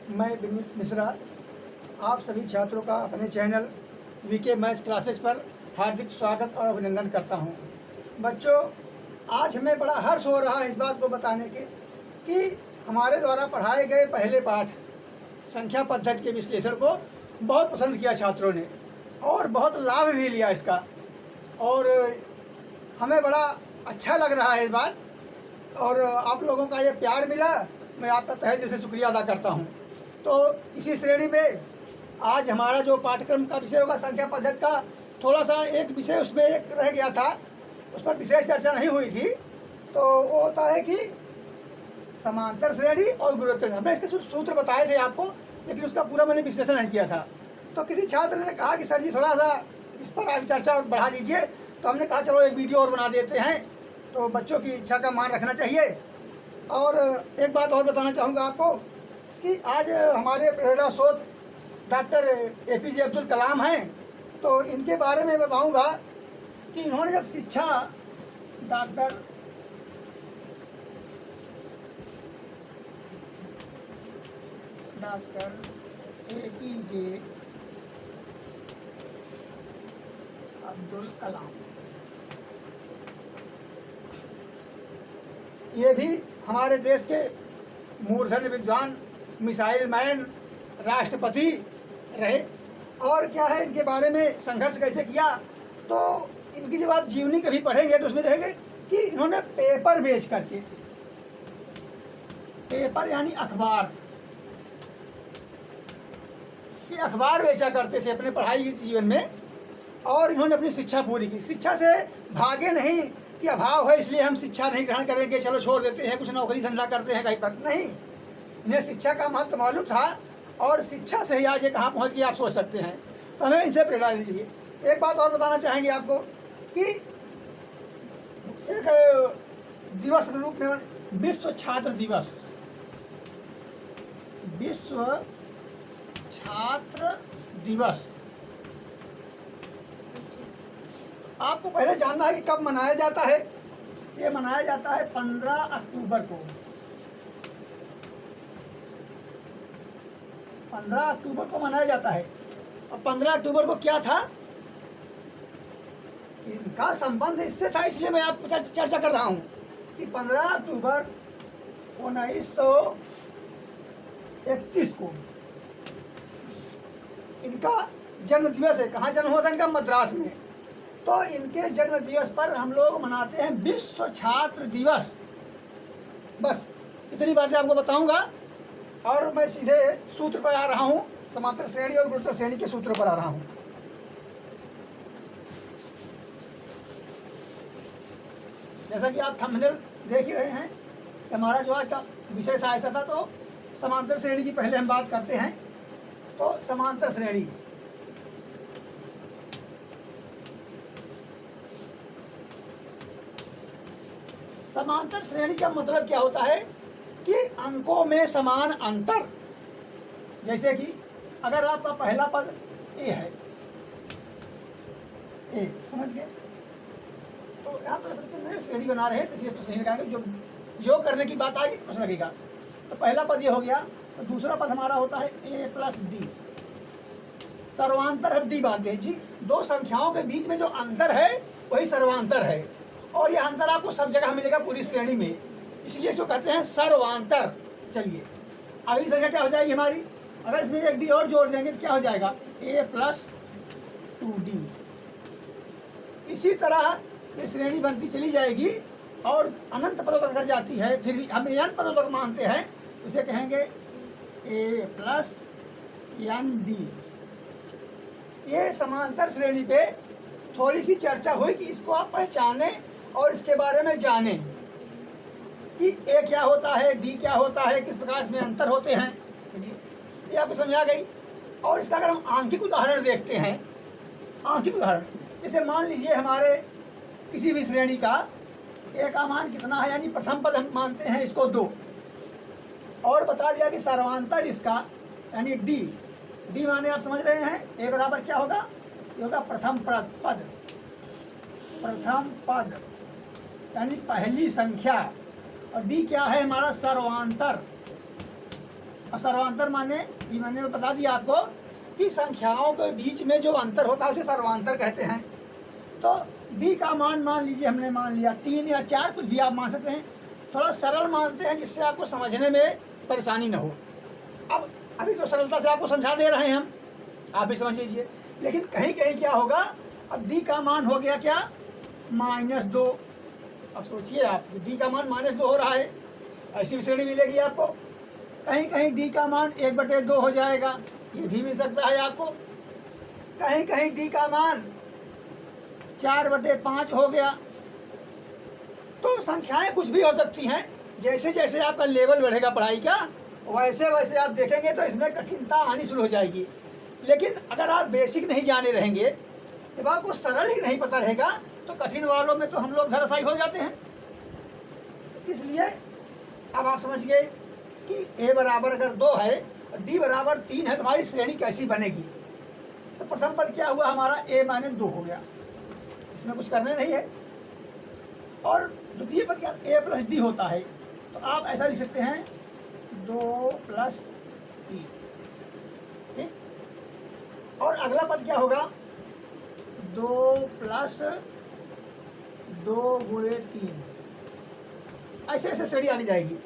मैं विनीत मिश्रा आप सभी छात्रों का अपने चैनल वीके मैथ क्लासेस पर हार्दिक स्वागत और अभिनंदन करता हूं। बच्चों, आज हमें बड़ा हर्ष हो रहा है इस बात को बताने के कि हमारे द्वारा पढ़ाए गए पहले पाठ संख्या पद्धति के विश्लेषण को बहुत पसंद किया छात्रों ने और बहुत लाभ भी लिया इसका, और हमें बड़ा अच्छा लग रहा है इस बात। और आप लोगों का ये प्यार मिला, मैं आपका तहे दिल से शुक्रिया अदा करता हूँ। तो इसी श्रेणी में आज हमारा जो पाठ्यक्रम का विषय होगा संख्या पद्धति का, थोड़ा सा एक विषय उसमें एक रह गया था, उस पर विशेष चर्चा नहीं हुई थी। तो वो होता है कि समांतर श्रेणी और गुणोत्तर। हमने इसके सूत्र बताए थे आपको, लेकिन उसका पूरा मैंने विश्लेषण नहीं किया था। तो किसी छात्र ने कहा कि सर जी थोड़ा सा इस पर आगे चर्चा और बढ़ा दीजिए, तो हमने कहा चलो एक वीडियो और बना देते हैं। तो बच्चों की इच्छा का मान रखना चाहिए। और एक बात और बताना चाहूँगा आपको कि आज हमारे प्रेरणा स्रोत डॉक्टर APJ अब्दुल कलाम हैं। तो इनके बारे में बताऊँगा कि इन्होंने जब शिक्षा डॉक्टर APJ अब्दुल कलाम, ये भी हमारे देश के मूर्धन्य विद्वान, मिसाइल मैन, राष्ट्रपति रहे। और क्या है इनके बारे में, संघर्ष कैसे किया, तो इनकी जब आप जीवनी कभी पढ़ेंगे तो उसमें देखेंगे कि इन्होंने पेपर बेच करके, पेपर यानी अखबार, ये अखबार बेचा करते थे अपने पढ़ाई के जीवन में। और इन्होंने अपनी शिक्षा पूरी की। शिक्षा से भागे नहीं कि अभाव है इसलिए हम शिक्षा नहीं ग्रहण करेंगे, चलो छोड़ देते हैं, कुछ नौकरी धंधा करते हैं कहीं पर। नहीं, इन्हें शिक्षा का महत्व मालूम था और शिक्षा से ही आज ये कहाँ पहुँच गए आप सोच सकते हैं। तो हमें इनसे प्रेरणा लीजिए। एक बात और बताना चाहेंगे आपको कि एक दिवस के रूप में विश्व छात्र दिवस, विश्व छात्र दिवस आपको पहले जानना है कि कब मनाया जाता है। ये मनाया जाता है 15 अक्टूबर को। 15 अक्टूबर को मनाया जाता है। और 15 अक्टूबर को क्या था, इनका संबंध इससे था, इसलिए मैं आपको चर्चा कर रहा हूँ कि 15 अक्टूबर 1931 को इनका जन्म दिवस है। कहाँ जन्म हुआ था इनका? मद्रास में। तो इनके जन्म दिवस पर हम लोग मनाते हैं विश्व छात्र दिवस। बस इतनी बातें आपको बताऊंगा और मैं सीधे सूत्र पर आ रहा हूँ, समांतर श्रेणी और गुणोत्तर श्रेणी के सूत्रों पर आ रहा हूँ। जैसा कि आप थंबनेल देख ही रहे हैं, हमारा जो आज का विषय था ऐसा था। तो समांतर श्रेणी की पहले हम बात करते हैं। तो समांतर श्रेणी, समांतर श्रेणी का मतलब क्या होता है कि अंकों में समान अंतर। जैसे कि अगर आपका पहला पद A है, A समझ गए, तो यहाँ पर श्रेणी बना रहे हैं, तो इसलिए प्रश्न नहीं लगाएंगे। जो योग करने की बात आएगी तो प्रश्न लगेगा। तो पहला पद ये हो गया। तो दूसरा पद हमारा होता है A + D। सर्वांतर हम D बांधते हैं जी। दो संख्याओं के बीच में जो अंतर है वही सर्वांतर है, और यह अंतर आपको सब जगह मिलेगा पूरी श्रेणी में, इसलिए इसको कहते हैं सर्वांतर। चलिए अगली संख्या क्या हो जाएगी हमारी, अगर इसमें एक D और जोड़ देंगे तो क्या हो जाएगा, A + 2D। इसी तरह ये श्रेणी बनती चली जाएगी और अनंत पदों तक अगर जाती है, फिर भी हम n पदों तक मानते हैं, उसे कहेंगे A + ND। ये समांतर श्रेणी पे थोड़ी सी चर्चा हुई कि इसको आप पहचानें और इसके बारे में जानें कि A क्या होता है, D क्या होता है, किस प्रकार इसमें अंतर होते हैं। ये आपको समझ आ गई। और इसका अगर हम आंकिक उदाहरण देखते हैं, आंकिक उदाहरण जैसे मान लीजिए हमारे किसी भी श्रेणी का A का मान कितना है, यानी प्रथम पद हम मानते हैं इसको 2, और बता दिया कि सर्वांतर इसका यानी D। D माने आप समझ रहे हैं, A बराबर क्या होगा, ये होगा प्रथम पद, प्रथम पद यानी पहली संख्या। और D क्या है हमारा, सर्वांतर। और सर्वांतर माने ये मैंने बता दिया आपको कि संख्याओं के बीच में जो अंतर होता है उसे सर्वांतर कहते हैं। तो डी का मान लीजिए हमने मान लिया 3 या 4, कुछ भी आप मान सकते हैं। थोड़ा सरल मानते हैं जिससे आपको समझने में परेशानी न हो। अब अभी तो सरलता से आपको समझा दे रहे हैं हम, आप भी समझ लीजिए। लेकिन कहीं कहीं क्या होगा, अब डी का मान हो गया क्या, -2। अब सोचिए आप, डी का मान -2 हो रहा है, ऐसी भी श्रेणी मिलेगी आपको। कहीं कहीं डी का मान 1/2 हो जाएगा, ये भी मिल सकता है आपको। कहीं कहीं डी का मान 4/5 हो गया। तो संख्याएं कुछ भी हो सकती हैं। जैसे जैसे आपका लेवल बढ़ेगा पढ़ाई का, वैसे वैसे आप देखेंगे तो इसमें कठिनता आनी शुरू हो जाएगी। लेकिन अगर आप बेसिक नहीं जाने रहेंगे, जब आपको सरल ही नहीं पता रहेगा, तो कठिन वालों में तो हम लोग धराशायी हो जाते हैं। तो इसलिए अब आप समझ गए कि a बराबर अगर 2 है और d बराबर 3 है, तुम्हारी श्रेणी कैसी बनेगी। तो प्रथम पद क्या हुआ हमारा, a - 2 हो गया, इसमें कुछ करने नहीं है। और द्वितीय पद क्या, a + d होता है। तो आप ऐसा लिख सकते हैं 2 + 3, ठीक। और अगला पद क्या होगा, 2 + 2 × 3, ऐसे ऐसे श्रेणी आनी जाएगी।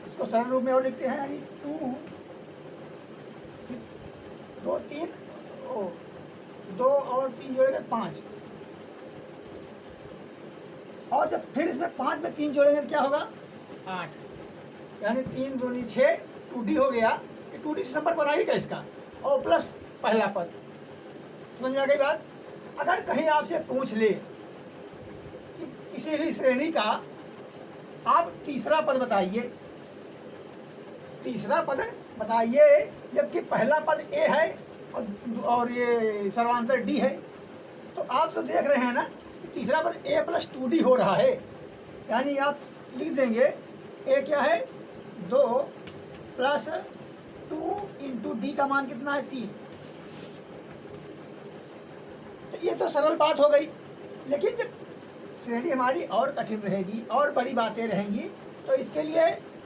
इसको सरल रूप में और लिखते हैं, यानी 2 3 2 और 3 जोड़ेंगे 5। और जब फिर इसमें 5 में 3 जोड़ेंगे तो क्या होगा, 8, यानी 3 दूनी 6, 2D हो गया। 2D से संपर्क बनाइएगा इसका, और प्लस पहला पद। समझ आ गई बात। अगर कहीं आपसे पूछ ले कि किसी भी श्रेणी का आप तीसरा पद बताइए, तीसरा पद बताइए, जबकि पहला पद a है और ये सर्वांतर d है, तो आप तो देख रहे हैं ना कि तीसरा पद a + 2d हो रहा है। यानी आप लिख देंगे a क्या है, 2 + 2 × d का मान कितना है, 3। तो ये तो सरल बात हो गई। लेकिन जब श्रेणी हमारी और कठिन रहेगी और बड़ी बातें रहेंगी, तो इसके लिए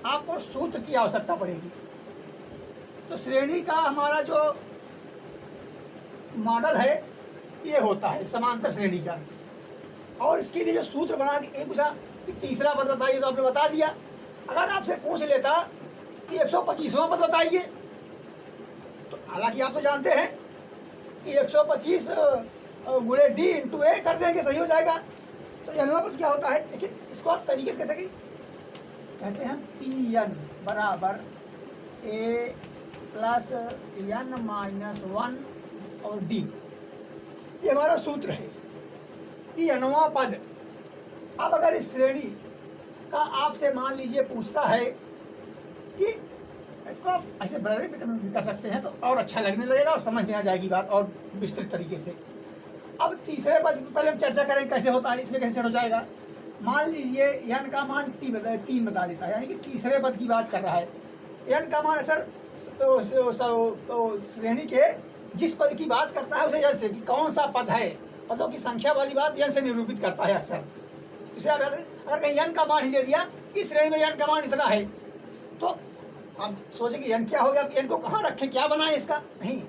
आपको सूत्र की आवश्यकता पड़ेगी। तो श्रेणी का हमारा जो मॉडल है ये होता है समांतर श्रेणी का। और इसके लिए जो सूत्र बना के पूछा कि तीसरा पद बताइए, तो आपने बता दिया। अगर आपसे पूछ लेता कि 125वां पद बताइए, तो हालांकि आप तो जानते हैं कि 125 × d × a कर देंगे, सही हो जाएगा। तो n पद क्या होता है, लेकिन इसको आप तरीके से कैसे कहते हैं, Pn बराबर a + n - 1 और d। ये हमारा सूत्र है कि nवां पद। अब अगर इस श्रेणी का आपसे मान लीजिए पूछता है कि इसको आप ऐसे बड़े भी कर सकते हैं, तो और अच्छा लगने लगेगा और समझ में आ जाएगी बात और विस्तृत तरीके से। अब तीसरे पद पहले हम चर्चा करें कैसे होता है, इसमें कैसे हो जाएगा। मान लीजिए n का मान 3 बता देता है, यानी कि तीसरे पद की बात कर रहा है। n का मान अक्सर श्रेणी के जिस पद की बात करता है उसे जैसे कि कौन सा पद है, पदों की संख्या वाली बात n से निरूपित करता है अक्सर। इसे आप याद रखें। अगर कहीं n का मान ही दे दिया कि श्रेणी में n का मान इतना है, तो आप सोचें कि n क्या हो गया, अब n को कहाँ रखें, क्या बनाए इसका, नहीं,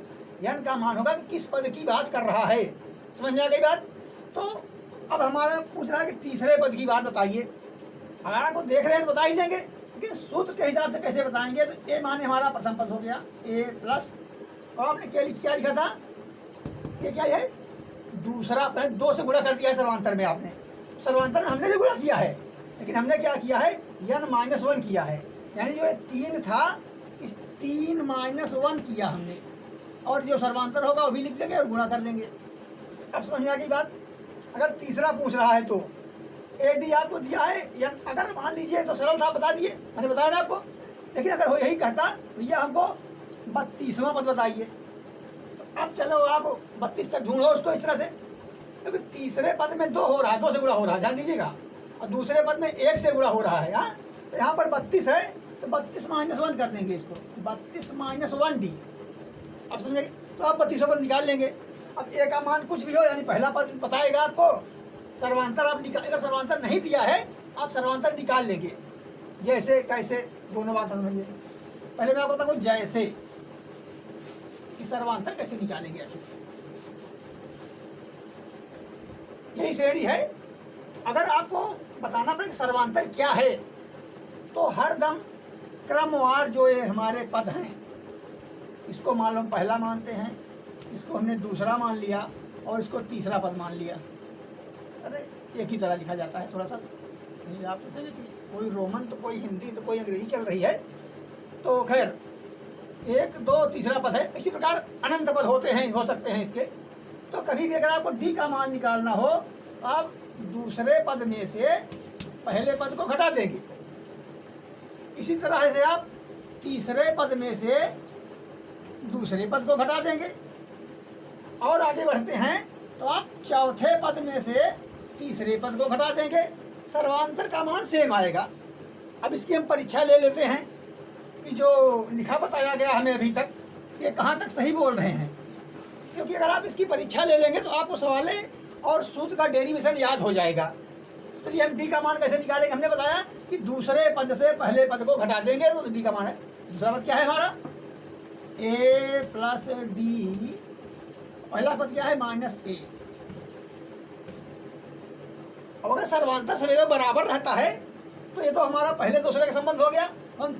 n का मान होगा कि किस पद की बात कर रहा है। समझ में आ गई बात। तो अब हमारा पूछ रहा है कि तीसरे पद की बात बताइए। अगर आपको देख रहे हैं तो बता ही देंगे, लेकिन सूत्र के हिसाब से कैसे बताएंगे। तो a माने हमारा प्रथम पद हो गया, a+, और आपने क्या लिखा था, ये क्या है, दूसरा पद 2 से गुणा कर दिया है सर्वांतर में। आपने सर्वांतर में हमने भी गुणा किया है, लेकिन हमने क्या किया है, n - 1 किया है। यानी जो 3 था, इस 3 - 1 किया हमने, और जो सर्वांतर होगा वो भी लिख देंगे और गुणा कर देंगे। अब समझ में आ गई बात। अगर तीसरा पूछ रहा है तो AD आपको दिया है, या अगर मान लीजिए तो सरल था, बता दिए, मैंने बताया ना आपको। लेकिन अगर वो यही कहता भैया हमको 32वां पद बताइए, तो अब चलो आप 32 तक ढूंढो उसको इस तरह से, क्योंकि तीसरे पद में 2 हो रहा है, 2 से गुणा हो रहा है, ध्यान दीजिएगा, और दूसरे पद में 1 से गुणा हो रहा है। हाँ, तो यहाँ पर 32 है, तो 32 - 1 कर देंगे इसको, 32 - 1d। अब समझे, तो आप 32वां पद निकाल लेंगे। अब a का मान कुछ भी हो, यानी पहला पद बताएगा आपको, सर्वांतर आप निकाल, अगर सर्वांतर नहीं दिया है आप सर्वांतर निकाल लेंगे। जैसे कैसे, दोनों बात समझिए। पहले मैं आपको बताऊँ जैसे कि सर्वांतर कैसे निकालेंगे आखिर। यही श्रेणी है। अगर आपको बताना पड़े कि सर्वांतर क्या है तो हरदम क्रमवार जो ये हमारे पद हैं, इसको मान लो हम पहला मानते हैं, इसको हमने दूसरा मान लिया और इसको तीसरा पद मान लिया। अरे एक ही तरह लिखा जाता है, थोड़ा सा नहीं आप सोचेंगे कि कोई रोमन तो कोई हिंदी तो कोई अंग्रेजी चल रही है, तो खैर एक दो तीसरा पद है। इसी प्रकार अनंत पद होते हैं, हो सकते हैं इसके। तो कभी भी अगर आपको डी का मान निकालना हो तो आप दूसरे पद में से पहले पद को घटा देंगे। इसी तरह से आप तीसरे पद में से दूसरे पद को घटा देंगे और आगे बढ़ते हैं तो आप चौथे पद में से तीसरे पद को घटा देंगे। सर्वांतर का मान सेम आएगा। अब इसकी हम परीक्षा ले लेते हैं कि जो लिखा बताया गया हमें अभी तक ये कहाँ तक सही बोल रहे हैं, क्योंकि अगर आप इसकी परीक्षा ले लेंगे तो आपको सवाले और सूत्र का डेरिवेशन याद हो जाएगा। चलिए हम डी का मान कैसे निकालेंगे। हमने बताया कि दूसरे पद से पहले पद को घटा देंगे तो डी का मान है। दूसरा पद क्या है हमारा ए प्लस डी, पहला पद क्या है माइनस ए। अब अगर सर्वांतर सभी बराबर रहता है तो ये तो हमारा पहले दूसरे का संबंध हो गया। हम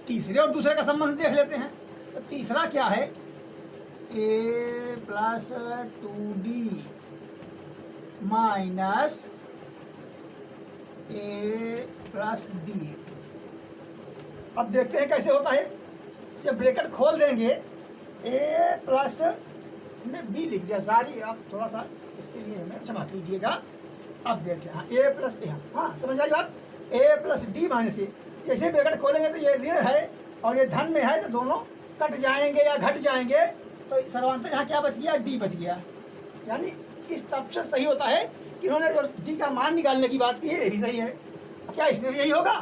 तीसरे और दूसरे का संबंध देख लेते हैं। तो तीसरा क्या है ए प्लस 2d माइनस ए प्लस डी। अब देखते हैं कैसे होता है। जब ब्रैकेट खोल देंगे ए प्लस, हमने बी लिख दिया सारी, आप थोड़ा सा इसके लिए हमें क्षमा कीजिएगा। अब देखते हैं ए प्लस ए, हाँ समझ आई बात। ए प्लस डी माइनस ए, जैसे ब्रैकेट खोलेंगे तो ये ऋण है और ये धन में है तो दोनों कट जाएंगे या घट जाएंगे, तो सर्वांतर यहाँ क्या बच गया डी बच गया। यानी इस तब से सही होता है कि इन्होंने जो डी का मान निकालने की बात की है ये भी सही है। क्या इसमें भी यही होगा?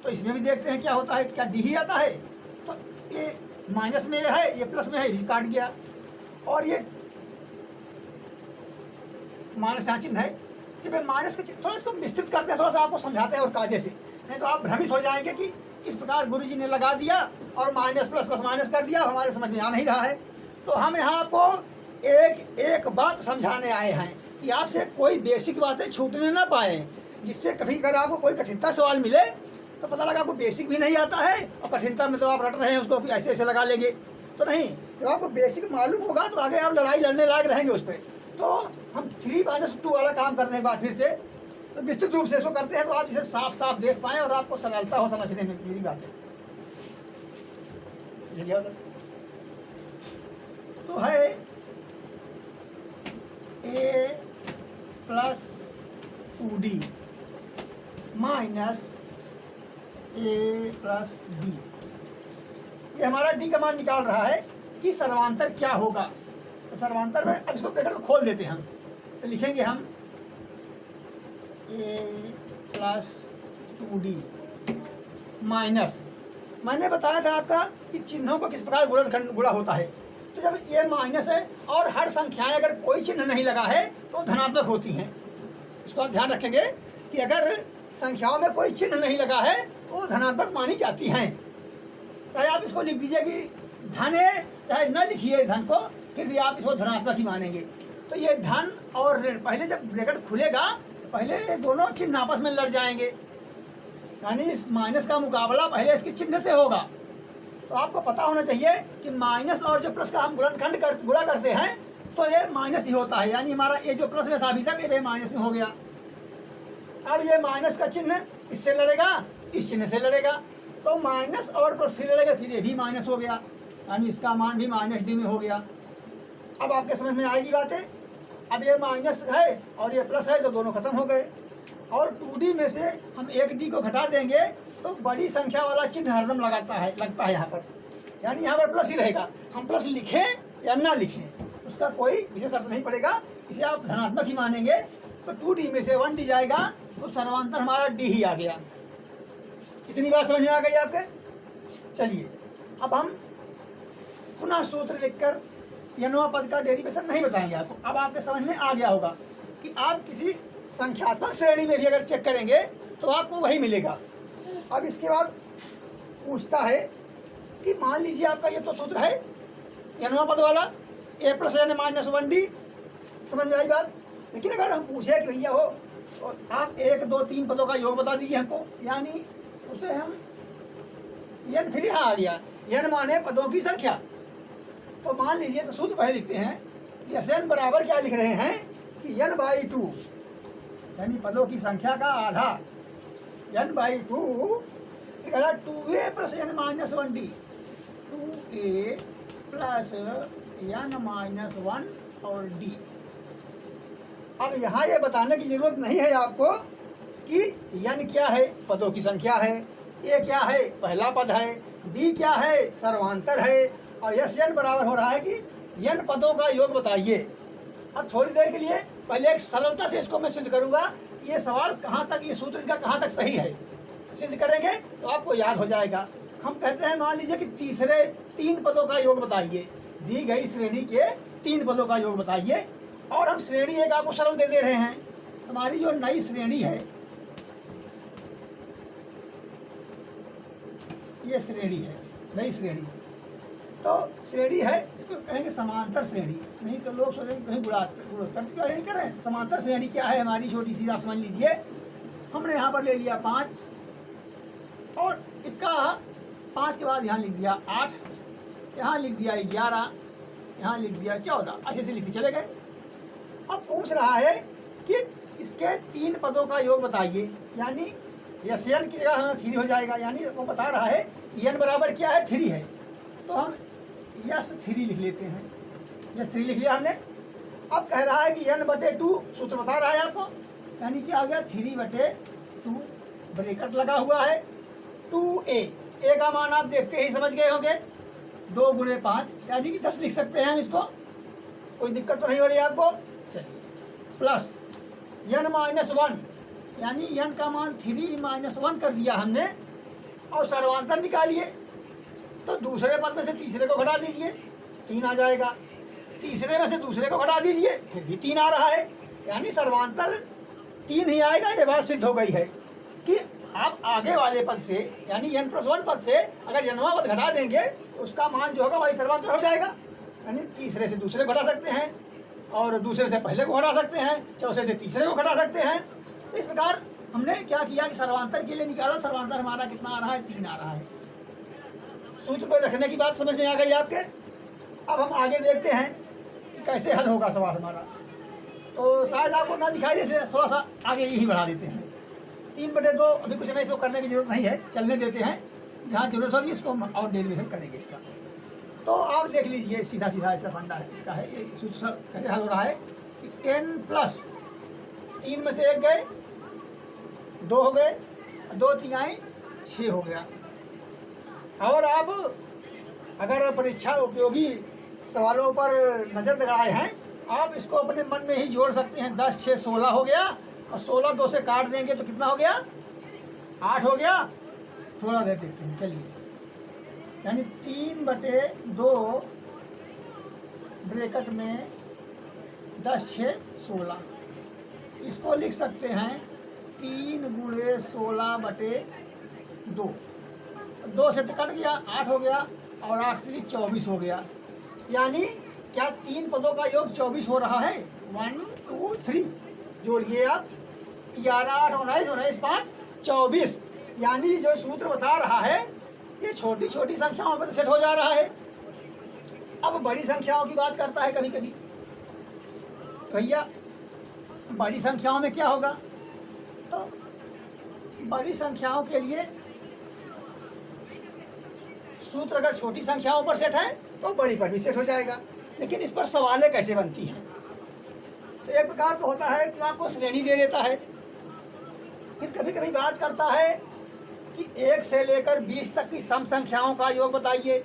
तो इसमें भी देखते हैं क्या होता है, क्या डी ही आता है। तो ये माइनस में ये है, ये प्लस में है, ये काट गया और ये माइनस यहाँ चिन्ह है कि भाई माइनस के थोड़ा इसको विस्तृत करते हैं, थोड़ा सा आपको समझाते हैं और कायदे से, नहीं तो आप भ्रमित हो जाएंगे कि किस प्रकार गुरुजी ने लगा दिया और माइनस प्लस प्लस माइनस कर दिया, हमारे समझ में आ नहीं रहा है। तो हम यहाँ आपको एक एक बात समझाने आए हैं कि आपसे कोई बेसिक बातें छूटने ना पाए, जिससे कभी अगर आपको कोई कठिनता सवाल मिले तो पता लगा आपको बेसिक भी नहीं आता है और कठिनता में तो आप रट रहे हैं उसको ऐसे ऐसे लगा लेंगे। तो नहीं, जब आपको बेसिक मालूम होगा तो आगे आप लड़ाई लड़ने लायक रहेंगे उस पर। तो हम 3-2 वाला काम करने के बाद फिर से तो विस्तृत रूप से इसको करते हैं तो आप इसे साफ साफ देख पाएँ और आपको सरलता हो समझने में मेरी बातें। तो है ए प्लस 2d माइनस ए प्लस डी। ये हमारा डी का मान निकाल रहा है कि सर्वांतर क्या होगा। तो सर्वांतर में अब इसको ब्रैकेट को खोल देते हैं हम, तो लिखेंगे हम ए प्लस 2d माइनस, मैंने बताया था आपका कि चिन्हों को किस प्रकार गुणा होता है। तो जब ये माइनस है और हर संख्याएं अगर कोई चिन्ह नहीं लगा है तो धनात्मक होती हैं। इसको आप ध्यान रखेंगे कि अगर संख्याओं में कोई चिन्ह नहीं लगा है तो धनात्मक मानी जाती हैं। चाहे आप इसको लिख दीजिए कि धन है, चाहे न लिखिए धन को, फिर भी आप इसको धनात्मक ही मानेंगे। तो ये धन और ऋण, पहले जब ब्रैकेट खुलेगा तो पहले दोनों चिन्ह आपस में लड़ जाएंगे, यानी इस माइनस का मुकाबला पहले इसके चिन्ह से होगा। तो आपको पता होना चाहिए कि माइनस और जो प्लस का हम गुणा करते हैं तो ये माइनस ही होता है, यानी हमारा ये जो प्लस में था अभी तक ये माइनस में हो गया। अब ये माइनस का चिन्ह इससे लड़ेगा, इस चिन्ह से लड़ेगा, तो माइनस और प्लस फिर लड़ेगा, फिर ये भी माइनस हो गया, यानी इसका मान भी माइनस डी में हो गया। अब आपके समझ में आएगी बातें। अब ये माइनस है और ये प्लस है तो दोनों खत्म हो गए और 2d में से हम 1d को घटा देंगे तो बड़ी संख्या वाला चिन्ह हरदम लगता है यहाँ पर, यानी यहाँ पर प्लस ही रहेगा। हम प्लस लिखें या ना लिखें उसका कोई विशेष अर्थ नहीं पड़ेगा, इसे आप धनात्मक ही मानेंगे। तो 2d में से 1d जाएगा तो सर्वांतर हमारा d ही आ गया। इतनी बात समझ में आ गई आपके? चलिए अब हम पुनः सूत्र लिखकर यनवा पद का डेरिवेशन नहीं बताएंगे आपको। अब आपके समझ में आ गया होगा कि आप किसी संख्यात्मक श्रेणी में भी अगर चेक करेंगे तो आपको वही मिलेगा। अब इसके बाद पूछता है कि मान लीजिए आपका ये तो सूत्र है n पद वाला a plus n minus 1d, समझ में आई बात। लेकिन अगर हम पूछे कि भैया हो तो आप 1 2 3 पदों का योग बता दीजिए हमको, यानी उसे हम n फिर यहाँ आ गया, n माने पदों की संख्या। तो मान लीजिए तो सूत्र पहले लिखते हैं कि Sn बराबर क्या लिख रहे हैं कि n/2, यानी पदों की संख्या का आधा, n/2 2a plus n minus 1d, 2a plus n minus 1 और d। अब यहाँ ये बताने की जरूरत नहीं है आपको कि n क्या है, पदों की संख्या है, a क्या है, पहला पद है, d क्या है, सर्वांतर है, और Sn बराबर हो रहा है कि n पदों का योग बताइए। अब थोड़ी देर के लिए पहले एक सरलता से इसको मैं सिद्ध करूंगा कि ये सवाल कहाँ तक, ये सूत्र इनका कहाँ तक सही है। सिद्ध करेंगे तो आपको याद हो जाएगा। हम कहते हैं मान लीजिए कि तीसरे 3 पदों का योग बताइए, दी गई श्रेणी के 3 पदों का योग बताइए, और हम श्रेणी एक आपको सरल दे रहे हैं। हमारी जो नई श्रेणी है, ये श्रेणी है, नई श्रेणी। तो श्रेणी है, इसको कहेंगे समांतर श्रेणी, नहीं तो लोग सोचेंगे कहीं गुणोत्तर क्यों नहीं कर रहे हैं। समांतर श्रेणी क्या है हमारी, छोटी सी आप समझ लीजिए। हमने यहाँ पर ले लिया 5, और इसका 5 के बाद यहाँ लिख दिया 8, यहाँ लिख दिया 11, यहाँ लिख दिया 14, अच्छे से लिखते चले गए। अब पूछ रहा है कि इसके 3 पदों का योग बताइए, यानी Sn की जगह हमें 3 हो जाएगा, यानी वो बता रहा है n बराबर क्या है, 3 है। तो हम S3 लिख लेते हैं, S3 लिख लिया हमने। अब कह रहा है कि n/2 सूत्र बता रहा है आपको, यानी क्या आ गया 3/2, ब्रैकेट लगा हुआ है, 2a, a का मान आप देखते ही समझ गए होंगे, 2 × 5 यानी कि 10 लिख सकते हैं हम इसको, कोई दिक्कत तो नहीं हो रही आपको। चलिए, प्लस n-1, यानी n का मान 3 - 1 कर दिया हमने, और सर्वांतर निकालिए। तो दूसरे पद में से तीसरे को घटा दीजिए, 3 आ जाएगा। तीसरे में से दूसरे को घटा दीजिए, फिर भी 3 आ रहा है, यानी सर्वांतर 3 ही आएगा। ये बात सिद्ध हो गई है कि आप आगे वाले पद से, यानी n+1 पद से अगर n वां पद घटा देंगे तो उसका मान जो होगा वही सर्वांतर हो जाएगा। यानी तीसरे से दूसरे को घटा सकते हैं, और दूसरे से पहले को घटा सकते हैं, चौथे से तीसरे को घटा सकते हैं। इस प्रकार हमने क्या किया कि सर्वांतर के लिए निकाला, सर्वांतर हमारा कितना आ रहा है, 3 आ रहा है। सूत्र पर रखने की बात समझ में आ गई आपके। अब हम आगे देखते हैं कि कैसे हल होगा सवाल हमारा। तो शायद आपको ना दिखाई दे, इसलिए थोड़ा सा आगे यही बढ़ा देते हैं। 3/2 अभी कुछ हमें इसको करने की जरूरत नहीं है, चलने देते हैं, जहाँ जरूरत होगी इसको हम और डेरिवेशन करेंगे इसका। तो आप देख लीजिए, सीधा सीधा इसका फंडा है, इसका है ये सूत्र कैसे हल हो रहा है कि 10 प्लस 3 में से 1 गए, 2 हो गए, 2 3 6 हो गया। और अब अगर परीक्षा उपयोगी सवालों पर नज़र लगाए हैं, आप इसको अपने मन में ही जोड़ सकते हैं। 10 6 16 हो गया, और 16 2 से काट देंगे तो कितना हो गया, 8 हो गया। थोड़ा देर देखते हैं, चलिए। यानी 3/2 ब्रैकेट में 10 6 16, इसको लिख सकते हैं 3 × 16/2। 2 से तो कट गया, 8 हो गया, और 8 से 24 हो गया। यानी क्या 3 पदों का योग 24 हो रहा है। 1 2 3 जोड़िए आप, 11 8 19 19 5 24। यानी जो सूत्र बता रहा है ये छोटी छोटी संख्याओं पर सेट हो जा रहा है। अब बड़ी संख्याओं की बात करता है कभी कभी, भैया बड़ी संख्याओं में क्या होगा। तो बड़ी संख्याओं के लिए सूत्र अगर छोटी संख्याओं पर सेट है तो बड़ी पर भी सेट हो जाएगा। लेकिन इस पर सवालें कैसे बनती हैं। तो एक प्रकार तो होता है कि आपको श्रेणी दे देता है, फिर कभी कभी बात करता है कि 1 से लेकर 20 तक की सम संख्याओं का योग बताइए,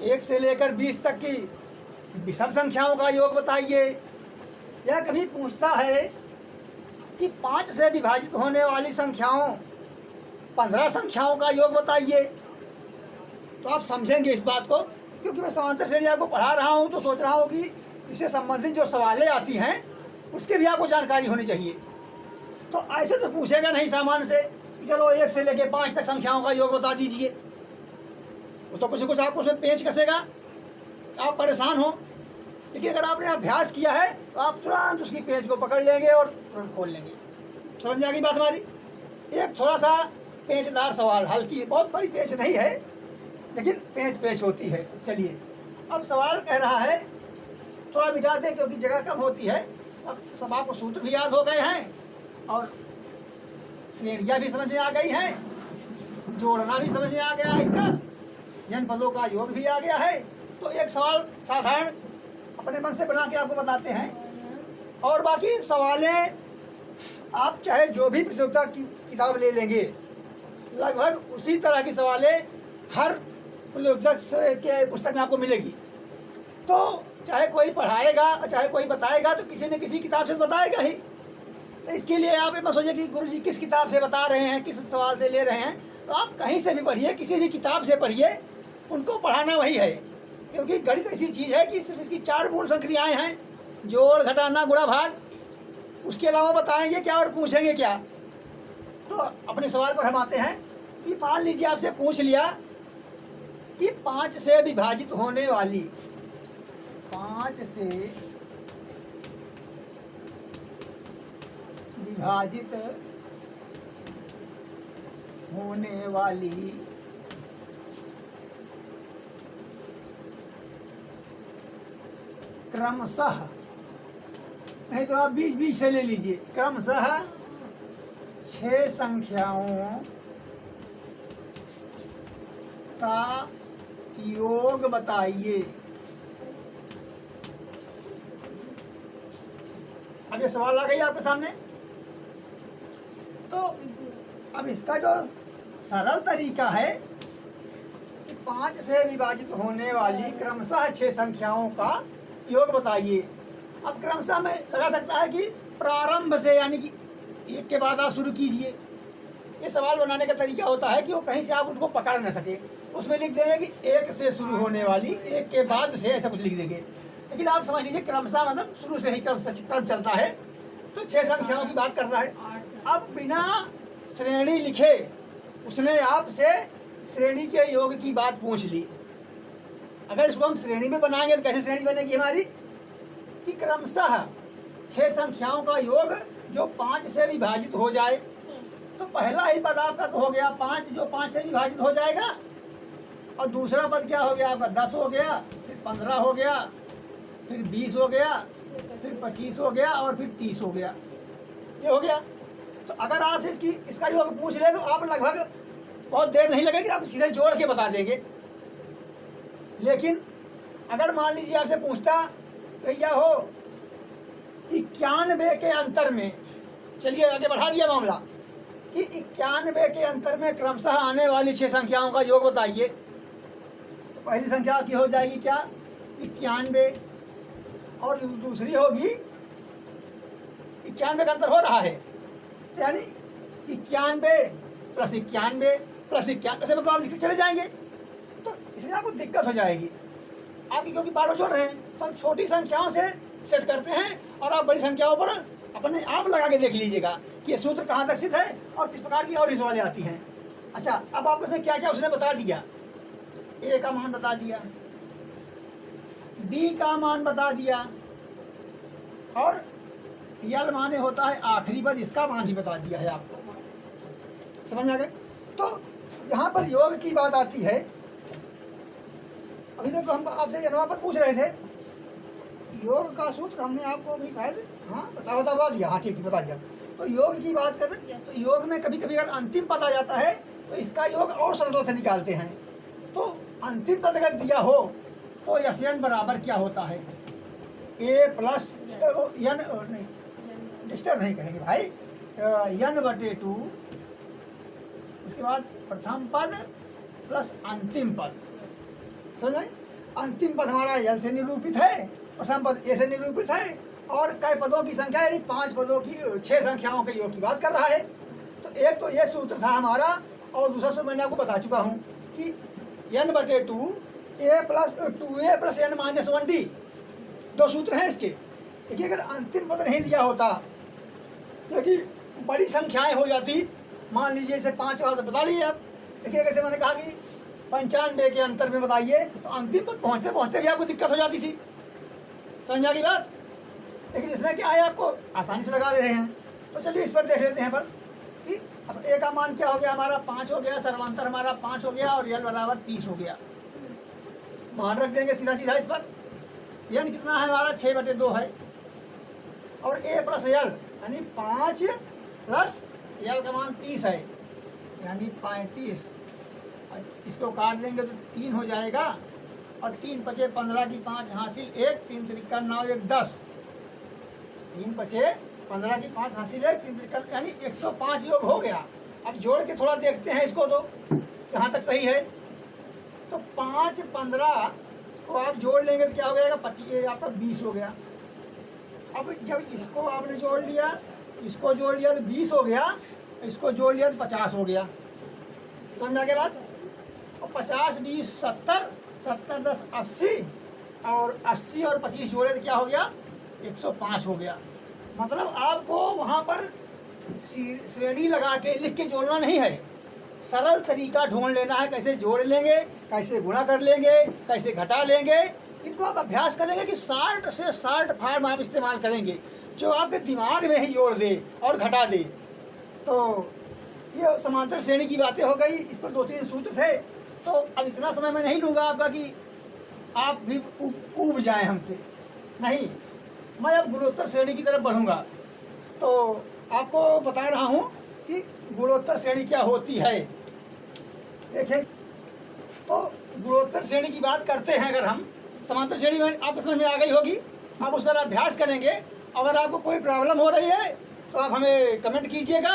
1 से लेकर 20 तक की विषम संख्याओं का योग बताइए। या कभी पूछता है कि 5 से विभाजित होने वाली संख्याओं 15 संख्याओं का योग बताइए। तो आप समझेंगे इस बात को, क्योंकि मैं समांतर श्रेणी आपको पढ़ा रहा हूँ, तो सोच रहा हूँ कि इससे संबंधित जो सवालें आती हैं उसकी भी आपको जानकारी होनी चाहिए। तो ऐसे तो पूछेगा नहीं सामान्य से कि चलो 1 से लेके 5 तक संख्याओं का योग बता दीजिए, वो तो कुछ न कुछ आपको उसमें पेच कसेगा, आप परेशान हो। लेकिन अगर आपने अभ्यास किया है तो आप तुरंत उसकी पेच को पकड़ लेंगे और तुरंत खोल लेंगे। समझ में आ गई बात हमारी? एक थोड़ा सा पेचदार सवाल, हल्की, बहुत बड़ी पेच नहीं है लेकिन पेच होती है। चलिए अब सवाल कह रहा है, थोड़ा मिटा दें क्योंकि जगह कम होती है। अब सब आपको सूत्र भी याद हो गए हैं और श्रेणियाँ भी समझ में आ गई हैं, जोड़ना भी समझ में आ गया है, इसका जनपदों का योग भी आ गया है। तो एक सवाल साधारण अपने मन से बना के आपको बताते हैं, और बाकी सवालें आप चाहे जो भी प्रतियोगिता की किताब ले लेंगे, लगभग उसी तरह की सवालें हर प्रतियोगिता के पुस्तक में आपको मिलेगी। तो चाहे कोई पढ़ाएगा चाहे कोई बताएगा तो किसी न किसी किताब से बताएगा ही। तो इसके लिए आप ये मत सोचिए कि गुरुजी किस किताब से बता रहे हैं, किस सवाल से ले रहे हैं। तो आप कहीं से भी पढ़िए, किसी भी किताब से पढ़िए, उनको पढ़ाना वही है। क्योंकि गणित ऐसी चीज़ है कि सिर्फ इसकी 4 मूल संक्रियाएँ हैं, जोड़, घटाना, गुणा, भाग। उसके अलावा बताएंगे क्या और पूछेंगे क्या। तो अपने सवाल पर हम आते हैं कि मान लीजिए आपसे पूछ लिया कि 5 से विभाजित होने वाली, 5 से विभाजित होने वाली क्रमशः, नहीं तो आप 20-20 से ले लीजिए, क्रमशः 6 संख्याओं का योग बताइए। अब ये सवाल आ गई आपके सामने। तो अब इसका जो सरल तरीका है कि 5 से विभाजित होने वाली क्रमशः 6 संख्याओं का योग बताइए। अब क्रमशः में लगा सकता है कि प्रारंभ से, यानी कि 1 के बाद आप शुरू कीजिए। ये सवाल बनाने का तरीका होता है कि वो कहीं से आप उनको पकड़ न सके, उसमें लिख देंगे कि 1 से शुरू होने वाली, 1 के बाद से, ऐसा कुछ लिख देंगे। लेकिन आप समझ लीजिए क्रमशः मतलब शुरू से ही क्रम चलता है, तो 6 संख्याओं की बात कर रहा है। अब बिना श्रेणी लिखे उसने आपसे श्रेणी के योग की बात पूछ ली। अगर इसको हम श्रेणी में बनाएंगे तो कैसे श्रेणी बनेगी हमारी? कि क्रमशः 6 संख्याओं का योग जो 5 से विभाजित हो जाए। तो पहला ही पद आपका तो हो गया 5, जो 5 से विभाजित हो जाएगा, और दूसरा पद क्या हो गया आपका? 10 हो गया, फिर 15 हो गया, फिर 20 हो गया, फिर 25 हो गया, और फिर 30 हो गया। ये हो गया। तो अगर आपसे इसका योग पूछ ले तो आप लगभग बहुत देर नहीं लगेगी, आप सीधे जोड़ के बता देंगे। लेकिन अगर मान लीजिए आपसे पूछता भैया हो 91 के अंतर में, चलिए आगे बढ़ा दिया मामला कि 91 के अंतर में क्रमशः आने वाली 6 संख्याओं का योग बताइए। तो पहली संख्या आपकी हो जाएगी क्या? 91, और दूसरी होगी 91 का अंतर हो रहा है, तो यानी 91 + 91 + 91 से मतलब आप लिखते चले जाएंगे। तो इसमें आपको दिक्कत हो जाएगी आपकी, क्योंकि बार जोड़ रहे हैं। तो हम छोटी संख्याओं से सेट करते हैं और आप बड़ी संख्याओं पर अपने आप लगा के देख लीजिएगा कि ये सूत्र कहाँ तक सिद्ध है और किस प्रकार की और इस वाले आती हैं। अच्छा, अब आपको उसने क्या क्या उसने बता दिया। ए का मान बता दिया, डी का मान बता दिया, और यल माने होता है आखिरी पद, इसका मान भी बता दिया है आपको। समझ आ गए? तो यहाँ पर योग की बात आती है। अभी तक हम आपसे यनवापद पूछ रहे थे, योग का सूत्र हमने आपको अभी शायद बता दिया। हाँ ठीक बता दिया। तो योग की बात करें तो योग में कभी कभी अगर अंतिम पद आ जाता है तो इसका योग और सरलता से निकालते हैं। तो अंतिम पद अगर दिया हो तो यन बराबर क्या होता है? ए प्लस यन, नहीं डिस्टर्ब नहीं करेंगे भाई, n/2, उसके बाद प्रथम पद प्लस अंतिम पद। समझ आए? अंतिम पद हमारा यल से निरूपित है, प्रथम पद ए से निरूपित है, और कई पदों की संख्या यानी 5 पदों की 6 संख्याओं के योग की बात कर रहा है। तो एक तो ये सूत्र था हमारा, और दूसरा सूत्र मैंने आपको बता चुका हूँ कि n/2 a + 2a + n-1d, 2 सूत्र हैं इसके। देखिए अगर अंतिम पद नहीं दिया होता, क्योंकि बड़ी संख्याएं हो जाती मान लीजिए इसे 5 बार से बता लिए आप, लेकिन जैसे मैंने कहा कि 95 के अंतर में बताइए, तो अंतिम पर पहुँचते पहुँचते भी आपको दिक्कत हो जाती थी। समझ आ गई बात? लेकिन इसमें क्या है, आपको आसानी से लगा ले रहे हैं। तो चलिए इस पर देख लेते हैं बस कि अब ए का मान क्या हो गया हमारा 5 हो गया, सर्वांतर हमारा 5 हो गया और यल बराबर 30 हो गया। मान रख देंगे सीधा सीधा इस पर। यन कितना है हमारा 6/2 है, और ए प्लस यल यानी 5 प्लस यल का मान 30 है यानी 35। इसको काट देंगे तो 3 हो जाएगा, और 3 पचे 15 की 5 हासिल 1, 3 त्रिका 9 1 10, 3 पचे 15 की 5 हासिल 1, 3 त्रिका यानी 105 योग हो गया। अब जोड़ के थोड़ा देखते हैं इसको तो कहाँ तक सही है। तो 5 15 को आप जोड़ लेंगे तो क्या हो जाएगा 25, आपका 20 हो गया। अब जब इसको आपने जोड़ लिया, इसको जोड़ लिया तो 20 हो गया, इसको जोड़ लिया तो 50 हो गया। समझा के बाद? और 50 20 70, 70 10 80, और 80 और 25 जोड़े तो क्या हो गया 105 हो गया। मतलब आपको वहाँ पर श्रेणी लगा के लिख के जोड़ना नहीं है, सरल तरीका ढूंढ लेना है, कैसे जोड़ लेंगे, कैसे गुणा कर लेंगे, कैसे घटा लेंगे। इनको आप अभ्यास करेंगे कि शार्ट से शार्ट फॉर्म आप इस्तेमाल करेंगे जो आपके दिमाग में ही जोड़ दे और घटा दे। तो ये समांतर श्रेणी की बातें हो गई, इस पर 2-3 सूत्र थे। तो अब इतना समय मैं नहीं लूँगा आपका कि आप भी ऊब जाएं हमसे, नहीं, मैं अब गुणोत्तर श्रेणी की तरफ बढ़ूँगा। तो आपको बता रहा हूँ कि गुणोत्तर श्रेणी क्या होती है। देखें, तो गुणोत्तर श्रेणी की बात करते हैं अगर हम, समांतर श्रेणी में आपको समझ में आ गई होगी, आप उस तरह अभ्यास करेंगे। अगर आपको कोई प्रॉब्लम हो रही है तो आप हमें कमेंट कीजिएगा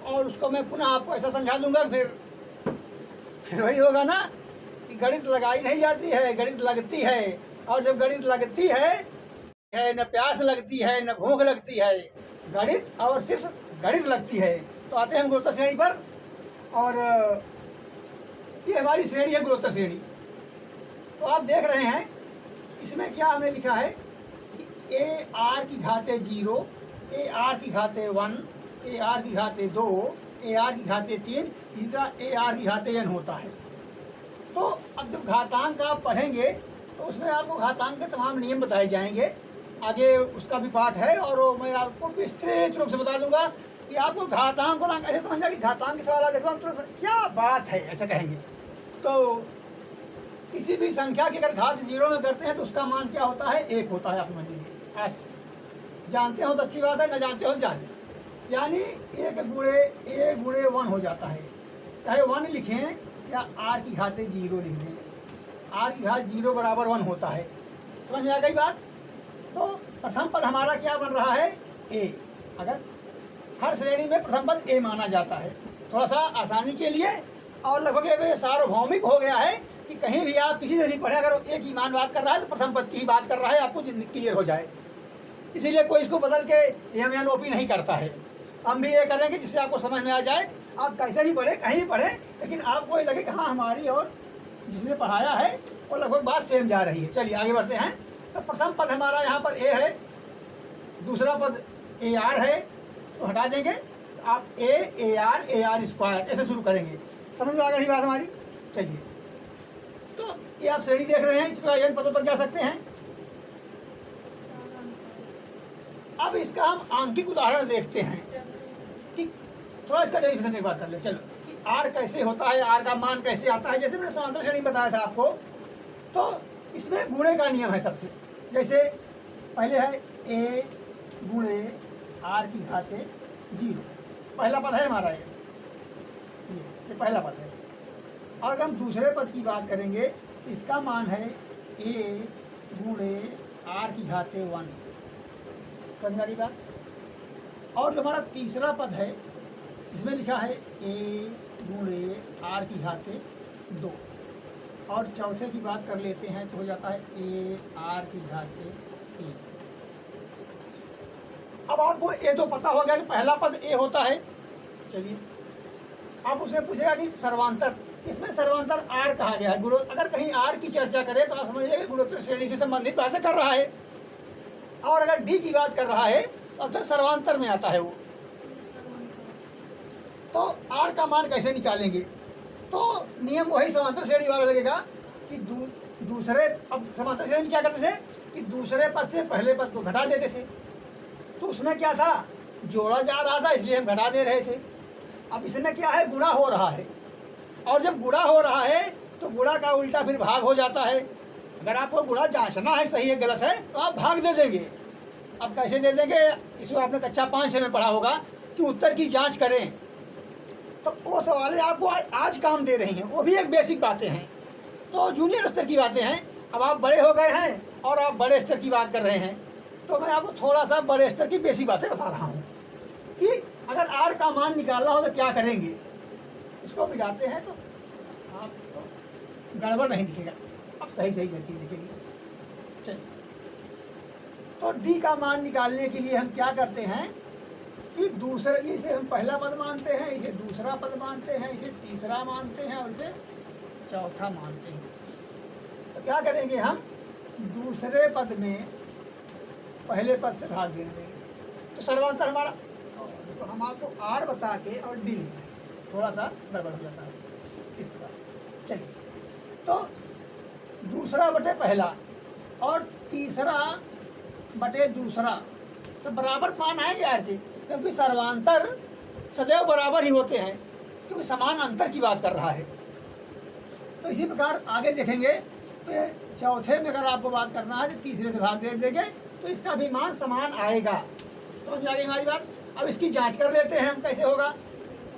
और उसको मैं पुनः आपको ऐसा समझा दूंगा। फिर वही होगा ना कि गणित लगाई नहीं जाती है, गणित लगती है, और जब गणित लगती है न प्यास लगती है न भूख लगती है, गणित और सिर्फ गणित लगती है। तो आते हैं हम गुणोत्तर श्रेणी पर, और ये हमारी श्रेणी है गुणोत्तर श्रेणी। तो आप देख रहे हैं इसमें क्या हमने लिखा है कि ए आर की घाते 0, ए आर की घाते 1, ए आर की घाते 2, ए आर की घाते 3, इसी तरह ए आर की घाते n होता है। तो अब जब घातांक आप पढ़ेंगे तो उसमें आपको घातांक के तमाम नियम बताए जाएंगे, आगे उसका भी पाठ है, और वो मैं आपको विस्तृत रूप से बता दूंगा कि आपको घातांक को ऐसे समझा कि घातांक के सवाल देख रहा हूँ तो क्या बात है ऐसा कहेंगे। तो किसी भी संख्या की अगर घात 0 में करते हैं तो उसका मान क्या होता है 1 होता है, आप समझ लीजिए। ऐसे जानते हो तो अच्छी बात है, न जानते हो तो जानिए। यानी 1 गुणे 1 हो जाता है, चाहे 1 लिखें या आर की घाते 0 लिख दें, आर की घात 0 बराबर 1 होता है। समझ में आ गई बात? तो प्रथम पद हमारा क्या बन रहा है a। अगर हर श्रेणी में प्रथम पद a माना जाता है, थोड़ा सा आसानी के लिए, और लगभग ये सार्वभौमिक हो गया है कि कहीं भी आप किसी से भी पढ़े, अगर एक ही मान बात कर रहा है तो प्रथम पद की ही बात कर रहा है, आपको क्लियर हो जाए। इसीलिए कोई इसको बदल के एम ओपी नहीं करता है। हम भी ये करेंगे जिससे आपको समझ में आ जाए। आप कैसे भी पढ़े, कहीं भी पढ़े, लेकिन आपको ये लगे कि हाँ हमारी और जिसने पढ़ाया है वो लगभग बात सेम जा रही है। चलिए आगे बढ़ते हैं। तो प्रथम पद हमारा यहाँ पर ए है, दूसरा पद ए आर है, इसको हटा देंगे तो आप ए आर स्क्वायर ऐसे शुरू करेंगे। समझ में आ गई बात हमारी? चलिए, तो ये आप श्रेणी देख रहे हैं, इस पर n पदों तक जा सकते हैं। अब इसका हम आंकिक उदाहरण देखते हैं कि थोड़ा इसका डेरिवेशन एक बार कर ले। चलो कि आर कैसे होता है, आर का मान कैसे आता है। जैसे मैंने समांतर श्रेणी बताया था आपको, तो इसमें गुणे का नियम है सबसे। जैसे पहले है a गुणे आर की घाते 0, पहला पद है हमारा ये पहला पद है। और अगर हम दूसरे पद की बात करेंगे तो इसका मान है a गुणे आर की घाते 1। समझ वाली बात? और जो हमारा तीसरा पद है इसमें लिखा है a गुणे आर की घाते 2। और चौथे की बात कर लेते हैं तो हो जाता है a आर की घाते 3। अब आपको ये तो पता हो गया कि पहला पद a होता है। चलिए, आप उससे पूछेगा कि सर्वांतर, इसमें सर्वांतर आर कहा गया है। अगर कहीं आर की चर्चा करें तो आप समझिए कि गुणोत्तर श्रेणी से संबंधित बातें कर रहा है, और अगर डी की बात कर रहा है तो अक्सर सर्वांतर में आता है वो। तो आर का मान कैसे निकालेंगे? तो नियम वही समांतर श्रेणी वाला लगेगा कि दूसरे, अब समांतर श्रेणी में क्या करते थे कि दूसरे पद से पहले पद को घटा देते थे। तो उसमें क्या था, जोड़ा जा रहा था इसलिए हम घटा दे रहे थे। अब इसमें क्या है, गुणा हो रहा है, और जब गुणा हो रहा है तो गुणा का उल्टा फिर भाग हो जाता है। अगर आपको गुणा जांचना है सही है गलत है तो आप भाग दे देंगे। अब कैसे दे देंगे, इसको आपने कक्षा 5 में पढ़ा होगा कि उत्तर की जांच करें। तो वो सवाल आपको आज काम दे रही हैं, वो भी एक बेसिक बातें हैं, तो जूनियर स्तर की बातें हैं। अब आप बड़े हो गए हैं और आप बड़े स्तर की बात कर रहे हैं, तो मैं आपको थोड़ा सा बड़े स्तर की बेसिक बातें बता रहा हूँ कि अगर आर का मान निकालना हो तो क्या करेंगे। इसको मिलाते हैं तो आपको गड़बड़ नहीं दिखेगा, अब सही सही चीज़ दिखेगी। चलिए, तो डी का मान निकालने के लिए हम क्या करते हैं कि दूसरे, इसे हम पहला पद मानते हैं, इसे दूसरा पद मानते हैं, इसे तीसरा मानते हैं और इसे चौथा मानते हैं। तो क्या करेंगे, हम दूसरे पद में पहले पद से भाग दे देंगे। तो सर्वांतर हमारा, देखो हम आपको आर बता के और डी थोड़ा सा गड़बड़ हो जाता है इस प्रकार। चलिए, तो दूसरा बटे पहला और तीसरा बटे दूसरा सब बराबर मान आएंगे यार के, क्योंकि सर्वांतर सदैव बराबर ही होते हैं, क्योंकि समान अंतर की बात कर रहा है। तो इसी प्रकार आगे देखेंगे तो चौथे में अगर आपको बात करना है तो तीसरे से भाग दे देंगे तो इसका भी मान समान आएगा। समझ में आ गई हमारी बात। अब इसकी जांच कर लेते हैं हम कैसे होगा।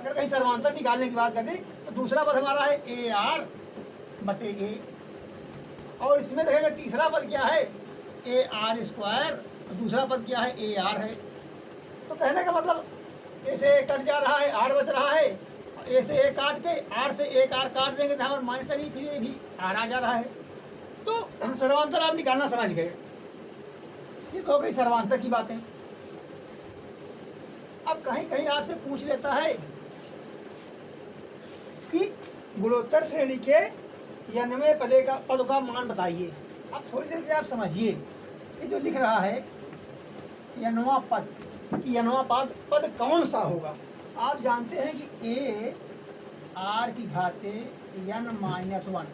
अगर कहीं सर्वांतर निकालने की बात करें तो दूसरा पद हमारा है ए आर बटे ए, और इसमें देखेंगे तीसरा पद क्या है, ए आर स्क्वायर, दूसरा पद क्या है, ए आर है। तो कहने का मतलब ए से ए कट जा रहा है, आर बच रहा है, ए से ए काट के आर से एक आर काट देंगे तो हमारे माइनस नहीं, फिर ये भी आर आ जा रहा है। तो सर्वांतर आप निकालना समझ गए। ये तो हो गई सर्वांतर की बातें। अब कहीं कहीं आपसे पूछ लेता है कि गुणोत्तर श्रेणी के 99 पद का मान बताइए। अब थोड़ी देर के लिए आप समझिए, ये जो लिख रहा है 99 पद, कि 99 पद कौन सा होगा। आप जानते हैं कि ए आर की घाते n-1,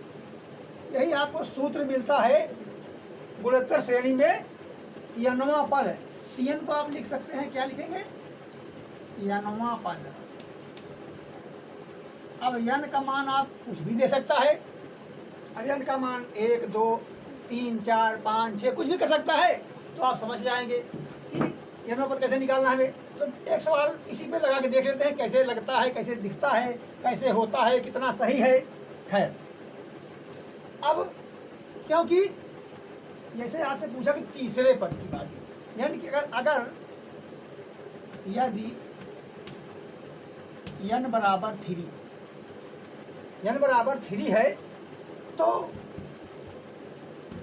यही आपको सूत्र मिलता है गुणोत्तर श्रेणी में 99 पद। n को आप लिख सकते हैं, क्या लिखेंगे, 99 पद। अब n का मान आप कुछ भी दे सकता है। अब n का मान 1, 2, 3, 4, 5, 6 कुछ भी कर सकता है। तो आप समझ जाएंगे कि n पद कैसे निकालना है। तो एक सवाल इसी पे लगा के देख लेते हैं, कैसे लगता है, कैसे दिखता है, कैसे होता है, कितना सही है। खैर, अब क्योंकि जैसे आपसे पूछा कि तीसरे पद की बात, यानी कि अगर यदि n बराबर 3 है तो